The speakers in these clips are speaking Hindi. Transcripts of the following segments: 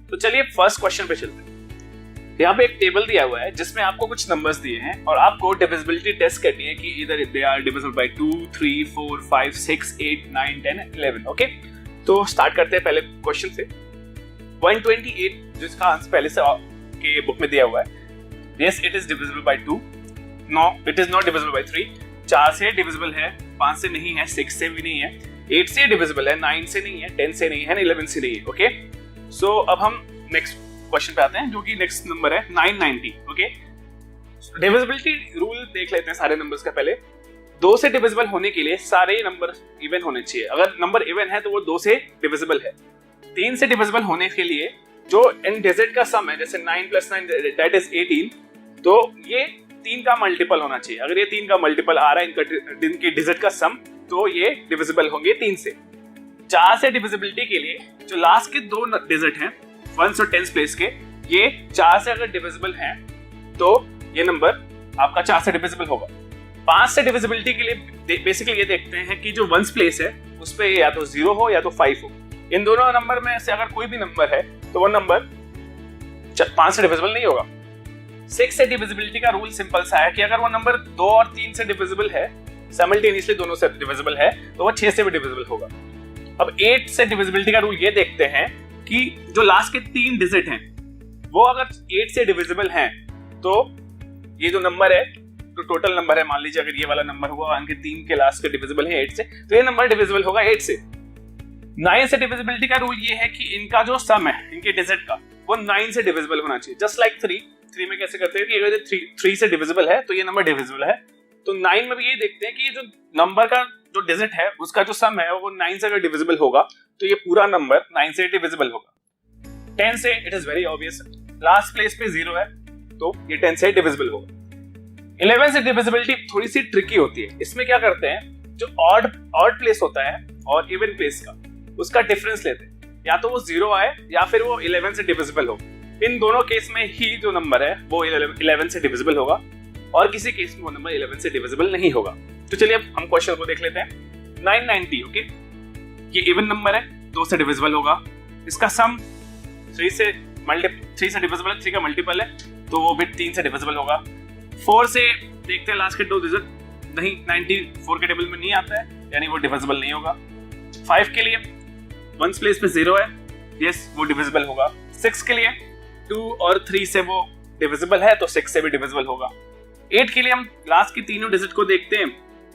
तो चलिए फर्स्ट क्वेश्चन पे चलते हैं। यहाँ पे एक टेबल दिया हुआ है जिसमें आपको कुछ नंबर्स दिए हैं और आपको डिविजिबिलिटी टेस्ट करनी है कि इधर they are divisible by 2, 3, 4, 5, 6, 8, 9, 10, 11। Okay, तो स्टार्ट करते हैं पहले क्वेश्चन से। 128 जिसका आंसर पहले से के बुक में दिया हुआ है। Yes, it is divisible by 2। No, it is not divisible by 3। 4 से डिविजिबल है, 5 से नहीं है, 6 से भी नहीं है, 8 से डिविजिबल है, 9 से नहीं है, 10 से नहीं है, 11 से नहीं है। ओके, सो अब हम नेक्स्ट क्वेश्चन पे आते हैं जो कि नेक्स्ट नंबर है 990। ओके, डिविजिबिलिटी रूल देख लेते हैं सारे नंबर्स का। पहले 2 से डिविजिबल होने के लिए सारे नंबर इवन होने चाहिए। अगर नंबर इवन है तो वो 2 से डिविजिबल है। 3 से डिविजिबल होने के लिए जो इन डिजिट का सम है, जैसे 9 + 9 दैट इज 18, तो ये 3 का मल्टीपल होना चाहिए। अगर ये 3 का मल्टीपल आ रहा है इनके डिजिट का सम, तो ये डिविजिबल होंगे 3 से। 4 से डिविजिबिलिटी के लिए जो लास्ट के 2 डिजिट हैं 1s और 10s प्लेस के, ये 4 से अगर डिविजिबल हैं तो ये नंबर आपका 4 से डिविजिबल होगा। 5 से डिविजिबिलिटी के लिए बेसिकली ये देखते हैं कि जो 1s प्लेस है उस पे या तो 0 हो या तो 5 हो। इन दोनों नंबर में से अगर कोई भी नंबर है तो वो नंबर 5 से डिविजिबल नहीं होगा। 6 से डिविजिबिलिटी का रूल सिंपल सा है कि अगर वो नंबर 2 और 3 से डिविजिबल है, साइमल्टेनियसली दोनों से डिविजिबल है, तो वो 6 से भी डिविजिबल होगा। अब 8 से डिविजिबिलिटी का रूल ये देखते हैं कि जो लास्ट के 3 डिजिट हैं वो अगर 8 से डिविजिबल हैं, तो ये जो नंबर है, तो टोटल नंबर है, मान लीजिए अगर ये वाला नंबर हुआ इनके 3 के लास्ट के डिविजिबल है 8 से, तो ये नंबर डिविजिबल होगा 8 से। 9 से डिविजिबिलिटी का रूल ये है कि इनका जो सम है इनके डिजिट का, वो 9 से डिविजिबल होना चाहिए। जस्ट लाइक 3 में कैसे करते हैं कि अगर 3 से डिविजिबल है तो ये नंबर डिविजिबल है। तो 9 में भी ये देखते हैं कि ये जो नंबर का जो डिजिट है उसका जो सम है वो 9 से अगर डिविजिबल होगा तो ये पूरा नंबर 9 से डिविजिबल होगा। 10 से it is very obvious, last place पे 0 है तो ये 10 से डिविजिबल होगा। 11 से डिविजिबिलिटी थोड़ी सी ट्रिकी होती है। इसमें क्या करते हैं, जो ऑड प्लेस होता है और इवन प्लेस का, उसका डिफरेंस लेते हैं, या तो वो 0 आए या फिर वो 11 से डिविजिबल हो। इन दोनों केस में ही जो नंबर है वो 11 से डिविजिबल होगा और किसी केस में वो नंबर 11 से डिविजिबल नहीं होगा। तो चलिए अब हम क्वेश्चन को देख लेते हैं। 990, ओके, ये इवन नंबर है, 2 से डिविजिबल होगा। इसका सम 3 से डिविजिबल है, 3 का मल्टीपल है, तो वो भी 3 से डिविजिबल होगा। 4 से देखते हैं लास्ट के 2 डिजिट, नहीं 94 के टेबल में नहीं आता है, यानी वो डिविजिबल नहीं होगा। 5 के लिए 1s प्लेस पे 0 है, यस वो डिविजिबल होगा। 6 के लिए 2 और 3 से वो डिविजिबल है, तो 6 से भी डिविजिबल होगा। 8 के लिए हम लास्ट की तीनों डिजिट को देखते हैं,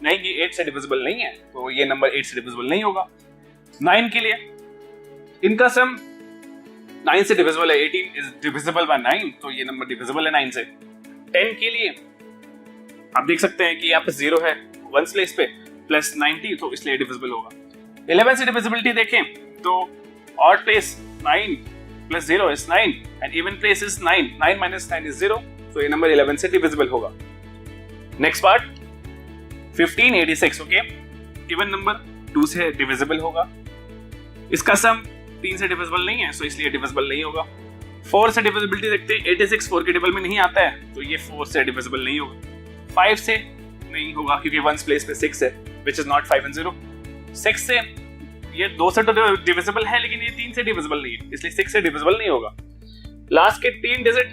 नहीं ये 8 से डिविजिबल नहीं है, तो ये नंबर 8 से डिविजिबल नहीं होगा। 9 के लिए इनका सम 9 से डिविजिबल है, 18 इज डिविजिबल बाय 9, तो ये नंबर डिविजिबल है 9 से। 10 के लिए आप देख सकते हैं कि यहाँ पे 0 है 1s प्लेस पे प्लस 90, तो इसलिए डिविजिबल होगा। 11 से डिविजिबिलिटी देखें तो odd place 9 plus 0 is 9 and even place is 9, 9 minus 9 is 0, तो ये नंबर 11 से डिविजिबल होगा। Next part 1586, okay, even number 2 से डिविजिबल होगा। इसका सम 3 से डिविजिबल नहीं है, सो इसलिए डिविजिबल नहीं होगा। 4 से डिविजिबिलिटी देखते हैं, 86 4 के टेबल में नहीं आता है, तो ये 4 से डिविजिबल नहीं होगा। 5 से नहीं होगा क्योंकि 1s प्लेस पे 6 है, which is not 5 and 0। 6 से ये 2 से तो डिविजिबल है, लेकिन ये 3 से डिविजिबल नहीं है, इसलिए 6 से डिविजिबल नहीं होगा। लास्ट के 3 डिजिट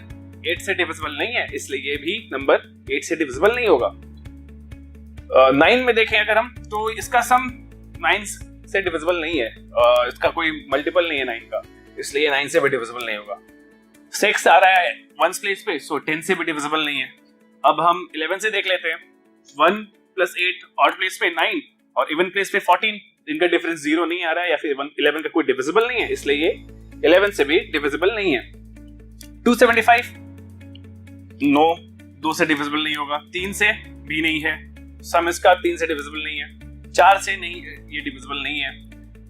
8 से डिविजिबल नहीं है, इसलिए ये भी नंबर 8 से डिविजिबल नहीं होगा। 9 में देखें अगर हम, तो इसका सम 9 से डिविजिबल नहीं है, इसका कोई मल्टीपल नहीं है 9 का, इसलिए 9 से भी डिविजिबल नहीं होगा। 6 आ रहा है 1s प्लेस पे, सो 10 से भी डिविजिबल नहीं है। अब हम 11 से देख लेते हैं। 1 + 8 ऑड प्लेस पे 9 और इवन प्लेस पे 14, इनका डिफरेंस 0 नहीं आ रहा है या फिर 11 का कोई डिविजिबल नहीं है, इसलिए ये 11 से भी डिविजिबल नहीं है। 275 नो, 2 से डिविजिबल नहीं होगा। 3 से भी नहीं है, सम इसका 3 से डिविजिबल नहीं है। 4 से नहीं है, ये डिविजिबल नहीं है।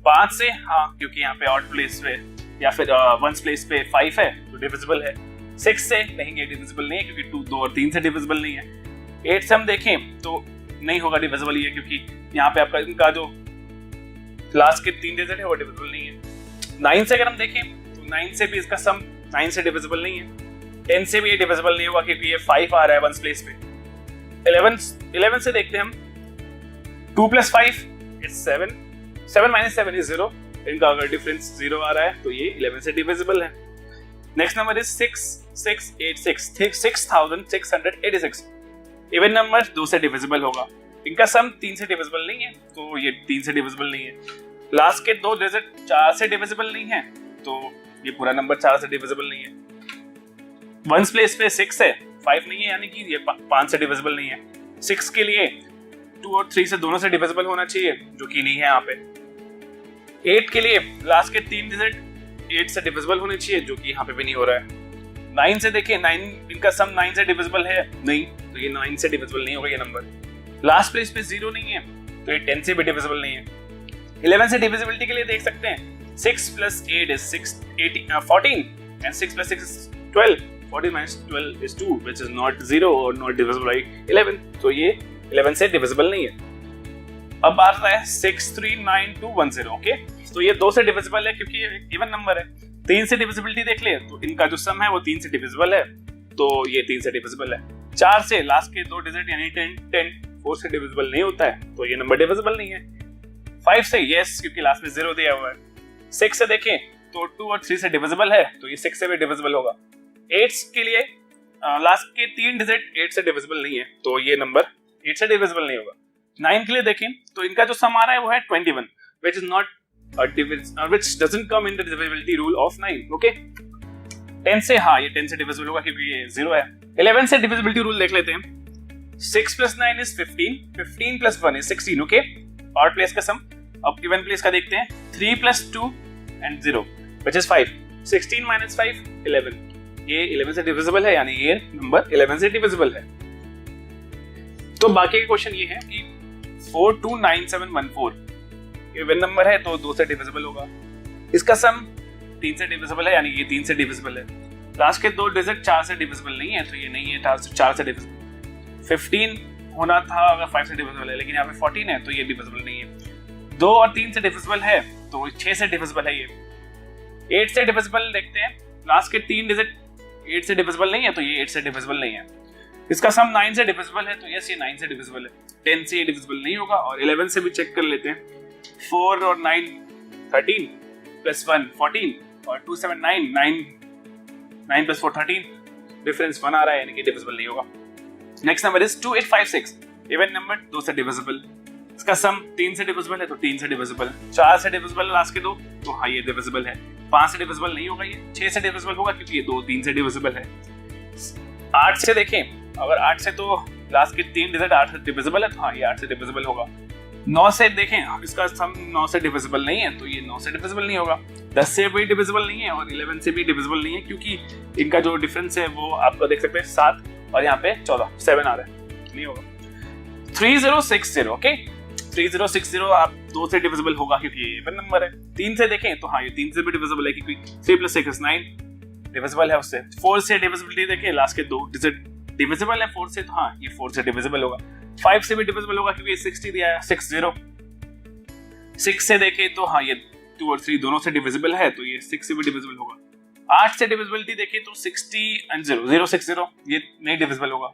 5 से हाँ, क्योंकि यहाँ पे ऑड प्लेस पे या फिर 1s प्लेस पे 5 है तो डिविजिबल है। 6 से नहीं, ये डिविजिबल नहीं है क्योंकि 2 और 3 से डिविजिबल नहीं है। 8 से हम देखें तो नहीं होगा डिविजिबल, ये क्योंकि यहाँ पे आपका इनका जो लास्ट के 3 डिजिट है वो डिविजिबल नहीं है। 9 से अगर हम देखें तो 9 से भी इसका सम 9 से डिविजिबल नहीं है। 10 से भी ये डिविजिबल नहीं होगा क्योंकि ये 5 आ रहा है 1s प्लेस पे। 11 से देखते हैं हम, 2 + 5 is 7 minus 7 is 0, इनका अगर डिफरेंस 0 आ रहा है तो ये 11 से डिविजिबल है। Next number is 6686, 6686। Even number 2 से डिविजिबल होगा, इनका सम 3 से डिविजिबल नहीं है, तो ये 3 से डिविजिबल नहीं है। लास्ट के 2 डिजिट 4 से डिविजिबल नहीं है, तो ये पूरा नंबर 4 से डिविजिबल नहीं है। वंस प्लेस पे 6 है, 5 नहीं है, यानी कि ये 5 से डिविजिबल नहीं है। 6 के लिए 2 और 3 से दोनों से डिविजिबल होना चाहिए, जो कि नहीं है यहाँ पे। 8 के लिए लास्ट के 3 डिजिट 8 से डिविजिबल होने चाहिए, जो कि यहाँ पे भी नहीं हो रहा है। 9 से देखिए, 9 इनका सम 9 से डिविजिबल है नहीं, तो ये 9 से डिविजिबल नहीं होगा ये नंबर। लास्ट प्लेस पे 0 नहीं है, तो ये 10 से भी डिविजिबल नहीं है। 11 से डिविजिबिलिटी के लिए देख सकते हैं, 6 + 8 is 14 and 6 + 6 is 12. 14 - 12 is 2, which is not 0 or not divisible by 11. तो ये 11 से डिविजिबल नहीं है। अब आ रहा है 639210, ओके। तो ये 2 से डिविजिबल है क्योंकि ये इवन नंबर है। 3 से डिविजिबिलिटी देख ले, तो इनका जो सम है वो 3 से डिविजिबल है, तो ये 3 से डिविजिबल है। 4 से लास्ट के 2 डिजिट यानी 10 4 से डिविजिबल नहीं होता है, तो ये नंबर डिविजिबल नहीं है। 5 से यस, क्योंकि लास्ट में 0 दिया हुआ है। 6 से देखें तो 2 और 3 से डिविजिबल है, तो ये 6 से भी डिविजिबल होगा। 8 के लिए लास्ट के 3 डिजिट 8 से डिविजिबल नहीं है, तो ये नंबर 8 से डिविजिबल नहीं होगा। 9 के लिए देखें तो इनका जो सम आ रहा है वो है 21, which is not which doesn't come in the divisibility rule of 9, okay? 10 से हाँ, ये 10 से डिविजिबल होगा क्योंकि ये 0 है। 11 से डिविजिबिलिटी रूल देख लेते हैं। 6 + 9 is 15, 15 + 1 is 16, okay? Odd place का सम। अब इवन प्लेस का देखते हैं, 3 + 2 and 0, which is 5. 16 - 5 11, ये 11 से डिविजिबल है, यानी ये नंबर 11 से डिविजिबल है। तो बाकी का क्वेश्चन ये है कि 429714 इवन नंबर है, तो 2 से डिविजिबल होगा। इसका सम 3 से डिविजिबल है, यानी ये 3 से डिविजिबल है। लास्ट के 2 डिजिट 4 से डिविजिबल नहीं है, तो ये नहीं है 4 से डिविजिबल। 15 होना था अगर 5 से डिविजिबल है, लेकिन यहाँ पे 14 है, तो ये डिविजिबल नहीं है। 2 और 3 से डिविजिबल है, तो 6 से डिविजिबल है ये। 8 से डिविजिबल देखते हैं, लास्ट के 3 डिजिट 8 से डिविजिबल नहीं है, तो ये 8 से डिविजिबल नहीं है। इसका सम 9 से डिविजिबल है, तो यस ये 9 से डिविजिबल है। 10 से ये डिविजिबल नहीं होगा, और 11 से भी चेक कर लेते हैं। 4 और 9 13 + 1 14 और 2 7 9 9 + 4 13, डिफरेंस 1 आ रहा है, यानी कि डिविजिबल नहीं होगा। Next number is 2856, even number 2 से डिविजिबल। इसका सम 3 से डिविजिबल है, तो 3 से डिविजिबल। 4 से डिविजिबल लास्ट के 2, तो हाँ ये डिविजिबल है। 5 से डिविजिबल नहीं होगा ये। 6 से डिविजिबल होगा क्योंकि ये 2 3 से डिविजिबल है। 8 से देखें, अगर 8 से तो लास्ट के 3 डिजिट 8 से डिविजिबल है, तो हाँ ये 8 से डिविजिबल होगा। 9 से देखें, इसका सम 9 से डिविजिबल नहीं है, तो ये 9 से डिविजिबल नहीं होगा। 10 से भी डिविजिबल नहीं है, और 11 से भी डिविजिबल नहीं है, क्योंकि इनका जो डिफरेंस है वो आपको देख सकते हैं 7 और यहाँ पे 14 7 आ रहा है, नहीं होगा। 3060, ओके। 3060 आप 2 से डिविजिबल होगा क्योंकि ये इवन नंबर है। 3 से देखें तो हाँ ये 3 से भी डिविजिबल है, क्योंकि 3 + 6 is 9 डिविजिबल है उससे। 4 से डिविजिबिलिटी देखें, लास्ट के 2 डिजिट डिविजिबल है 4 से, तो हाँ ये 4 से डिविजिबल होगा। 5 से भी डिविजिबल होगा क्योंकि 60 दिया है, 60। 6 से देखें तो हाँ ये 2 और 3 दोनों से डिविजिबल है, तो ये 6 से भी डिविजिबल होगा। 8 से डिविजिबिलिटी देखें तो 60 and 060, ये नहीं डिविजिबल होगा।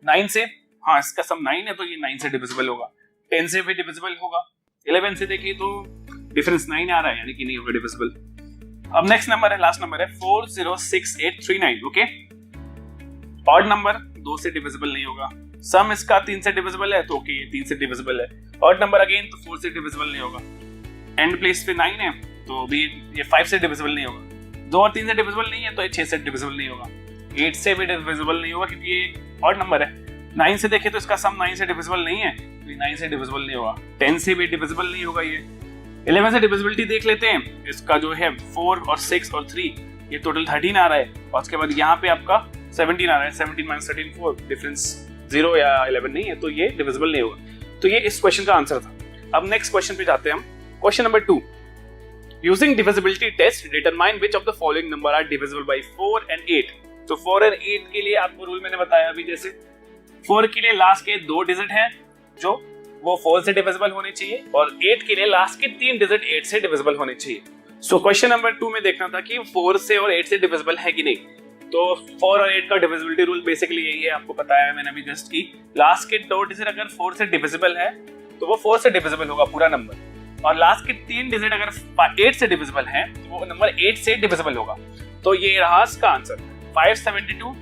9 से हाँ इसका सम 9 है, तो ये 9 से डिविजिबल होगा। 10 से भी डिविजिबल होगा। 11 से देखें तो डिफरेंस 9 आ रहा है, यानी कि नहीं होगा डिविजिबल। अब नेक्स्ट नंबर है, लास्ट नंबर है 406839, ओके। ऑड नंबर 2 से डिविजिबल नहीं होगा। सम इसका 3 से डिविजिबल है, तो ओके ये 3 से डिविजिबल है। ऑड नंबर अगेन तो 4 से डिविजिबल नहीं होगा। एंड प्लेस पे 9 है, तो भी ये 5 से डिविजिबल नहीं होगा। 2 और 3 से डिविजिबल नहीं है, तो ये 6 से डिविजिबल नहीं होगा। 8 से भी डिविजिबल नहीं होगा क्योंकि ये ऑड नंबर है। 9 से देखें तो इसका सम 9 से डिविजिबल नहीं है, तो 9 से डिविजिबल नहीं होगा। 10 से भी डिविजिबल नहीं होगा ये। 11 से डिविजिबिलिटी देख लेते हैं, इसका जो है 4 और 6 और 3, ये टोटल 13 आ रहा है, और उसके बाद यहाँ पे आपका 17 आ रहा है। 17 - 13 4, डिफरेंस 0 या 11 नहीं है, तो ये डिविजिबल नहीं होगा। तो ये इस क्वेश्चन का आंसर था। अब नेक्स्ट क्वेश्चन पे जाते हैं हम। Question number 2, using divisibility test determine which of the following number are divisible by 4 and 8। तो 4 और 8 के लिए आपको रूल मैंने बताया अभी, जैसे 4 के लिए लास्ट के 2 डिजिट हैं जो वो 4 से डिविजिबल होने चाहिए, और 8 के लिए लास्ट के 3 डिजिट 8 से डिविजिबल होने चाहिए। सो क्वेश्चन नंबर 2 में देखना था कि 4 से और 8 से डिविजिबल है कि नहीं। तो 4 और 8 का डिविजिबिलिटी रूल बेसिकली यही है, आपको बताया है मैंने अभी जस्ट की। लास्ट के 2 डिजिट अगर 4 से डिविजिबल है, तो वो 4 से डिविजिबल होगा पूरा नंबर, और लास्ट के 3 डिजिट अगर 8 से डिविजिबल है, तो वो नंबर 8 से डिविजिबल होगा। तो ये रहा इसका आंसर 572।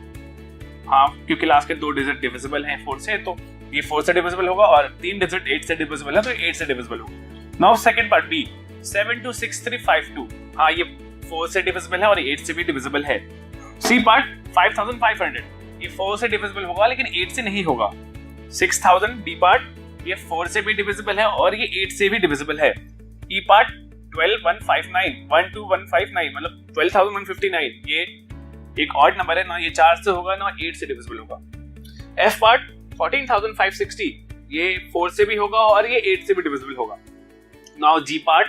हाँ, क्योंकि लास्ट के 2 डिजिट डिविजिबल हैं 4 से, तो ये 4 से डिविजिबल होगा, और 3 डिजिट 8 से डिविजिबल है तो 8 से डिविजिबल होगा। Now second part B, 726352। हाँ, ये 4 से डिविजिबल है और 8 से भी डिविजिबल है। सी पार्ट 5500, ये 4 से डिविजिबल होगा लेकिन 8 से नहीं होगा। 6000 डी पार्ट, ये 4 से भी डिविजिबल है और ये 8 से भी डिविजिबल है। ई पार्ट 12159 मतलब 12159, ये एक ऑड नंबर है, ना ये 4 से होगा ना 8 से डिविजिबल होगा। एफ पार्ट 14560, ये 4 से भी होगा और ये 8 से भी डिविजिबल होगा। नाउ जी पार्ट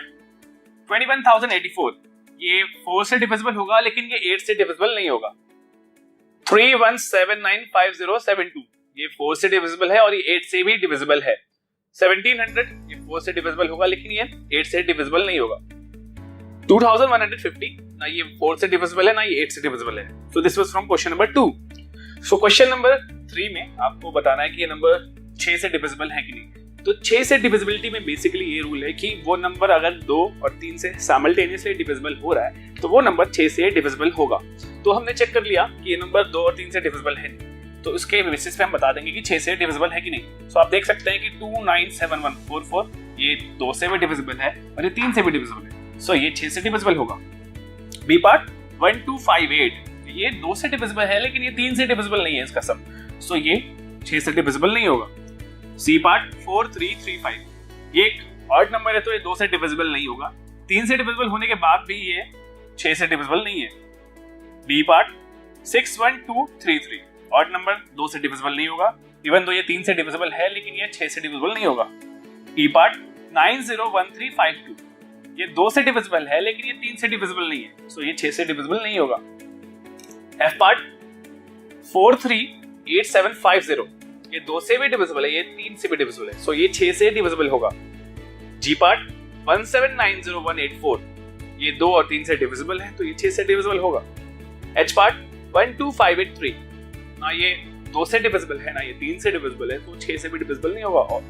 21084, ये 4 से डिविजिबल होगा लेकिन ये 8 से डिविजिबल नहीं होगा। 31795072, ये 4 से डिविजिबल है और ये 8 से भी डिविजिबल है। 1700, ये 4 से डिविजिबल होगा लेकिन ये 8 से डिविजिबल नहीं होगा। 2150, ना ये 4 से डिविजिबल है ना ये 8 से डिविजिबल है। So this was from question number 2। So question number 3 में आपको बताना है कि ये नंबर 6 से डिविजिबल है कि नहीं। तो 6 से डिविजिबिलिटी में बेसिकली ये रूल है कि वो नंबर अगर 2 और 3 से साइमल्टेनियसली डिविजिबल हो रहा है तो वो नंबर 6 से डिविजिबल होगा। तो हमने चेक कर लिया कि ये नंबर 2 और 3 से डिविजिबल है, तो इसके बेसिस पे हम बता देंगे कि 6 से डिविजिबल है कि नहीं। सो आप देख सकते हैं कि 297144, ये 2 से भी डिविजिबल है और ये 3 से भी डिविजिबल है, सो ये 6 से डिविजिबल होगा। बी पार्ट 1258, ये 2 से डिविजिबल है लेकिन ये 3 से डिविजिबल नहीं है इसका सम, सो ये 6 से डिविजिबल नहीं होगा। सी पार्ट 4335, ये एक ऑड नंबर है तो ये 2 से डिविजिबल नहीं होगा, 3 से डिविजिबल होने के बाद भी ये 6 से डिविजिबल नहीं है। डी पार्ट 61233, ऑड नंबर 2 से डिविजिबल नहीं होगा, इवन दो ये 3 से डिविजिबल है लेकिन ये 6 से डिविजिबल नहीं होगा। ई पार्ट 901352, ये 2 से डिविजिबल है लेकिन ये 3 से डिविजिबल नहीं है, सो ये 6 से डिविजिबल नहीं होगा। एफ पार्ट 438750, ये 2 से भी डिविजिबल है, ये 3 से भी डिविजिबल है, सो ये 6 से डिविजिबल होगा। जी पार्ट 1790184, ये 2 और 3 से डिविजिबल है तो ये 6 से डिविजिबल होगा। एच पार्ट 12583, ना ये 2 से डिविजिबल है ना ये 3 से डिविजिबल है तो 6 से भी डिविजिबल नहीं होगा। और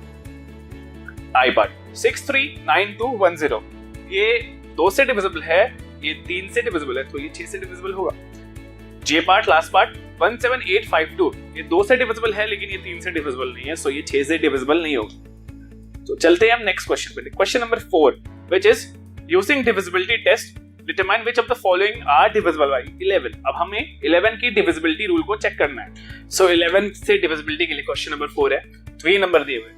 आई पार्ट 639210, ये 2 से डिविजिबल है, ये 3 से डिविजिबल है तो ये 6 से डिविजिबल होगा। जे पार्ट लास्ट पार्ट 17852, ये 2 से डिविजिबल है लेकिन ये 3 से डिविजिबल नहीं है, सो ये 6 से डिविजिबल नहीं होगा। तो चलते हैं हम नेक्स्ट क्वेश्चन पे। Question number 4, which is using divisibility test determine which of the following are divisible by 11। अब हमें 11 की डिविजिबिलिटी रूल को चेक करना है। सो 11 से डिविजिबिलिटी के लिए क्वेश्चन नंबर 4 है, 3 नंबर दिए हुए।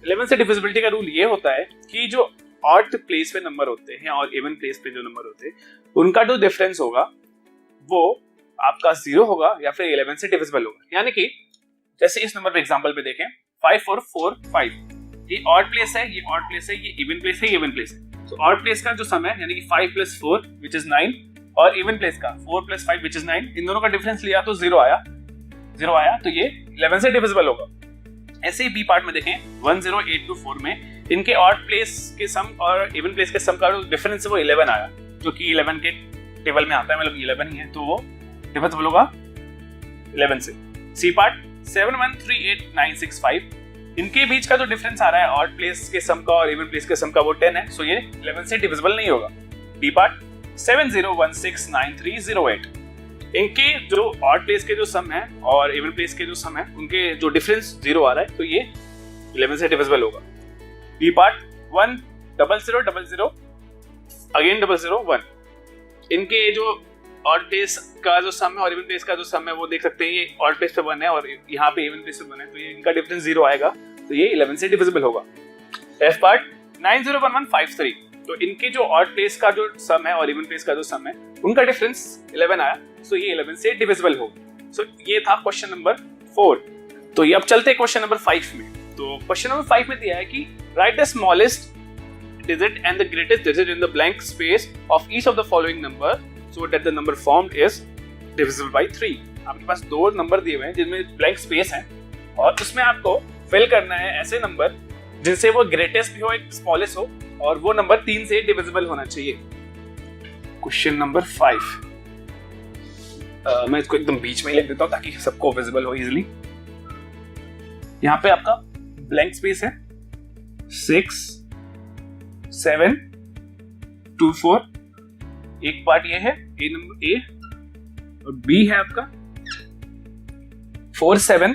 11 से डिविजिबिलिटी का रूल ये होता है कि जो ऑड प्लेस पे नंबर होते हैं और इवन प्लेस पे जो नंबर होते हैं उनका जो डिफरेंस होगा वो आपका 0 होगा या फिर 11 से डिविजिबल होगा। यानी कि जैसे इस नंबर पे एग्जांपल पे देखें 5445, ये ऑड प्लेस है, ये ऑड प्लेस है, ये इवन प्लेस है, ये इवन प्लेस है। तो ऑड प्लेस का जो सम है यानी कि 5 + 4 which is 9 और इवन प्लेस का 4 + 5 which is 9, इन दोनों का डिफरेंस लिया तो 0 आया तो ये 11 से डिविजिबल होगा। ऐसे ही बी पार्ट में देखें 10824 में इनके ऑड प्लेस के सम और इवन प्लेस के सम का जो डिफरेंस है वो 11 आया, जो कि 11 के टेबल में आता है, मतलब 11 ही है, तो वो डिविजिबल होगा 11 से। सी पार्ट 7138965, इनके बीच का जो डिफरेंस आ रहा है ऑड प्लेस के सम का और इवन प्लेस के सम का वो 10 है, सो ये 11 से डिविजिबल नहीं होगा। डी पार्ट 70169308, इनके जो ऑड प्लेस के जो सम है और इवन प्लेस के जो सम है उनके जो डिफरेंस 0 आ रहा है तो ये 11 से डिविजिबल होगा। बी पार्ट 10000 अगेन 001, इनके जो ऑड प्लेस का जो सम है और इवन प्लेस का जो सम है वो देख सकते हैं, ये ऑड प्लेस पे 1 है और यहाँ पे इवन प्लेस पे 1 है, तो ये इनका डिफरेंस 0 आएगा तो ये 11 से डिविजिबल होगा। एफ पार्ट 901153, तो इनके जो ऑड प्लेस का जो सम है और इवन प्लेस का जो सम है उनका डिफरेंस 11 आया, सो ये 11 से डिविजिबल होगा। सो ये था क्वेश्चन नंबर 4। तो ये अब चलते हैं क्वेश्चन नंबर 5 में। तो क्वेश्चन नंबर 5 में दिया है कि right the smallest digit and the greatest digit in the blank space of each of the following number so that the number formed is divisible by 3। आपके पास 2 नंबर दिए हुए हैं जिनमें ब्लैंक स्पेस है और उसमें आपको फिल करना है ऐसे नंबर जिनसे वो ग्रेटेस्ट भी हो, एक स्मॉलेस्ट हो और वो नंबर 3 से डिविजिबल होना चाहिए। क्वेश्चन नंबर 5, मैं इसको एकदम बीच में ही लिख देता हूँ ताकि सबको विजिबल हो इजीली। यहाँ पे आपका ब्लैंक स्पेस है 6 7 2 4, एक पार्ट ये है ए नंबर ए और बी है आपका 4 7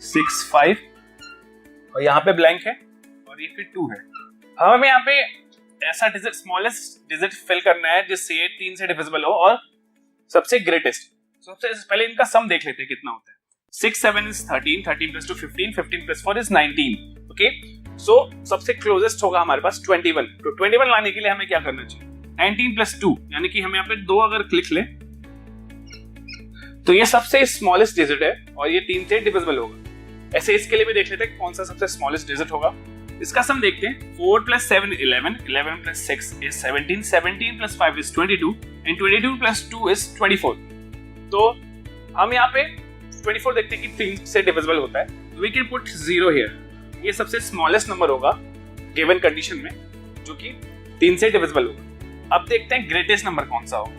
6 5 और यहाँ पे ब्लैंक है और ये फिर 2 है। हमें यहाँ पे ऐसा डिजिट, स्मॉलेस्ट डिजिट फिल करना है जिससे ये 3 से डिविजिबल हो और सबसे ग्रेटेस्ट। सबसे पहले इनका सम देख लेते हैं कितना होता है। 6 7 is 13, 13 plus 2 15, 15 plus 4 is 19। Okay, सो सबसे क्लोजेस्ट होगा हमारे पास 21। तो 21 लाने के लिए हमें क्या करना चाहिए? 19 plus 2, यानी कि हमें यहाँ पे 2 अगर क्लिक ले तो ये सबसे स्मॉलेस्ट डिजिट है और ये 3 से डिविजिबल होगा। ऐसे इसके लिए भी देख लेते हैं कौन सा सबसे स्मॉलेस्ट डिजिट होगा। इसका सम देखते हैं। 4 plus 7 11, 11 plus 6 is 17, 17 plus 5 is 22 and 22 plus 2 is 24। तो हम यहाँ पे 24 देखते हैं कि 3 से डिविजिबल होता है। We can put 0 here. ये सबसे स्मॉलेस्ट नंबर होगा गिवन कंडीशन में जो कि 3 से डिविजिबल होगा। अब देखते हैं ग्रेटेस्ट नंबर कौन सा होगा।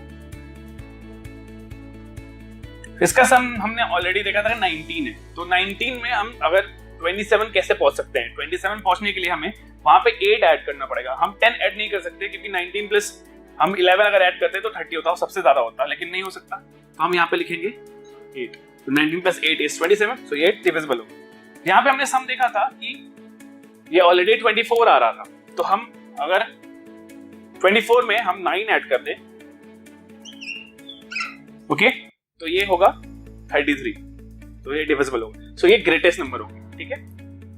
इसका सम हमने ऑलरेडी देखा था 19 है। तो 19 में हम अगर 27 कैसे पहुंच सकते हैं? 27 पहुंचने के लिए हमें वहां पे 8 ऐड करना पड़ेगा। हम 10 ऐड नहीं कर सकते क्योंकि 19 प्लस हम 11 अगर ऐड करते तो 30 होता, सबसे ज्यादा होता, लेकिन नहीं हो सकता। तो हम यहाँ पे लिखेंगे 8। तो 19 प्लस 8 is 27, सो ये 8 डिविजिबल होगा। यहाँ पे हमने सम देखा था कि ये ऑलरेडी 24 आ रहा था। तो हम अगर 24 में हम 9 ऐड कर दें, ओके, तो ये होगा 33। तो ये डिविजिबल होगा। सो ये ग्रेटेस्ट नंबर होगा। ठीक है,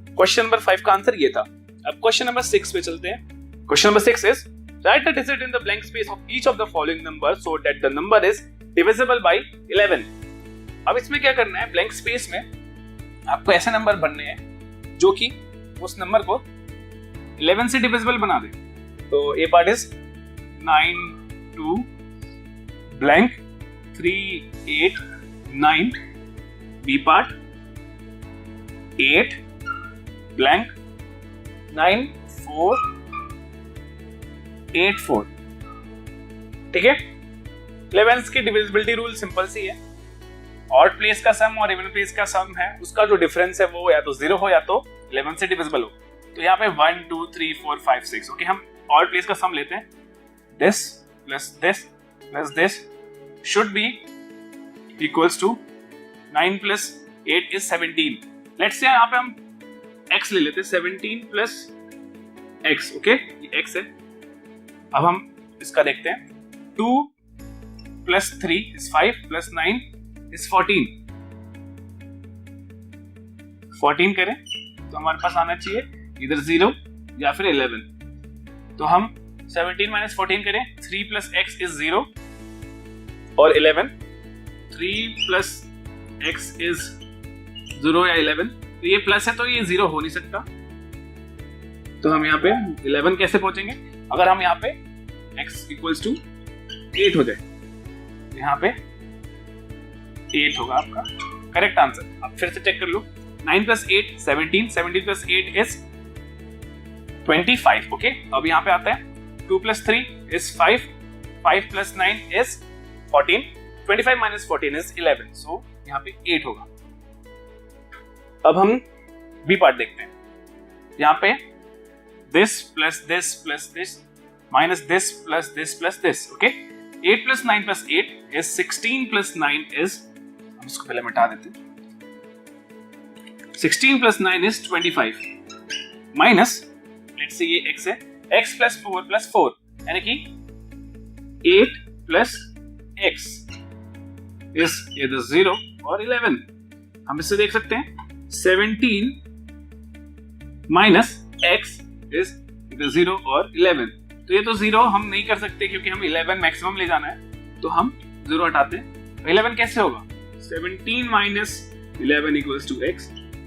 क्वेश्चन नंबर 5 का आंसर ये था। अब क्वेश्चन नंबर 6 पे चलते हैं। Question number 6 is right the digit in the blank space of each of the following number so that the number is divisible by 11। अब इसमें क्या करना है? ब्लैंक स्पेस में आपको ऐसे नंबर बनने हैं जो कि उस नंबर को 11 से डिविजिबल बना दे। तो A part is 9 2 blank 3 8 9, B part 8 blank 9 4 8 4। ठीक है, 11 की डिविजिबिलिटी रूल सिंपल सी है। ऑड प्लेस का सम और इवन प्लेस का सम है, उसका जो डिफरेंस है वो या तो 0 हो या तो 11 से डिविजिबल हो। तो यहाँ पे 1 2 3 4 5 6। ओके, हम ऑड प्लेस का सम लेते हैं। This plus this plus this should be equals to 9 plus 8 is 17। Let's say यहाँ पे हम x ले लेते हैं, 17 प्लस x। ओके, ये x है। अब हम इसका देखते हैं। 2 प्लस 3 is 5 प्लस 9 is 14। 14 करें तो हमारे पास आना चाहिए इधर 0 या फिर 11। तो हम 17 माइनस 14 करें, 3 प्लस x is 0 और 11। 3 प्लस x is 0 या 11। तो ये प्लस है तो ये 0 हो नहीं सकता। तो हम यहाँ पे 11 कैसे पहुंचेंगे? अगर हम यहाँ पे x इक्वल्स टू 8 हो जाए, यहाँ पे 8 होगा आपका करेक्ट आंसर। अब फिर से चेक कर लो। 9 प्लस 8 17, 17 प्लस 8 इज 25। ओके, अब यहाँ पे आता है 2 plus 3 is 5, 5 plus 9 is 14, 25 minus 14 is 11। सो यहाँ पे 8 होगा। अब हम बी पार्ट देखते हैं। यहाँ पे this plus this plus this minus this plus this plus this. Okay, 8 plus 9 plus 8 is 16 plus 9 is, हम इसको पहले मिटा देते हैं, 16 plus 9 is 25 minus, let's say ये x है, x प्लस 4 प्लस 4 यानी कि 8 प्लस x इज इधर 0 और 11। हम इससे देख सकते हैं 17 माइनस x इज इधर 0 और 11। तो ये तो 0 हम नहीं कर सकते क्योंकि हम 11 मैक्सिमम ले जाना है। तो हम 0 हटाते हैं। 11 कैसे होगा? 17 minus 11 equals to x,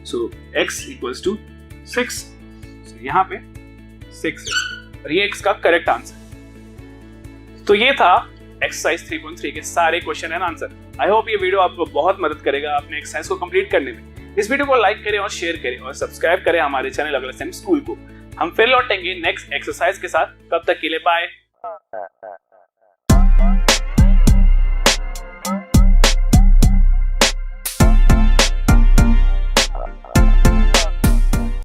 so x equals to 6। So यहाँ पे 6 है और ये x का करेक्ट आंसर। तो ये था एक्सरसाइज 3.3 के सारे question and answer. I hope ये वीडियो आपको बहुत मदद करेगा अपने एक्सरसाइज को कंप्लीट करने में। इस वीडियो को लाइक करें और शेयर करें और सब्सक्राइब करें हमारे चैनल अगला सेम स्कूल को। हम फिर लौटेंगे नेक्स्ट एक्सरसाइज के साथ। तब तक के लिए बाय।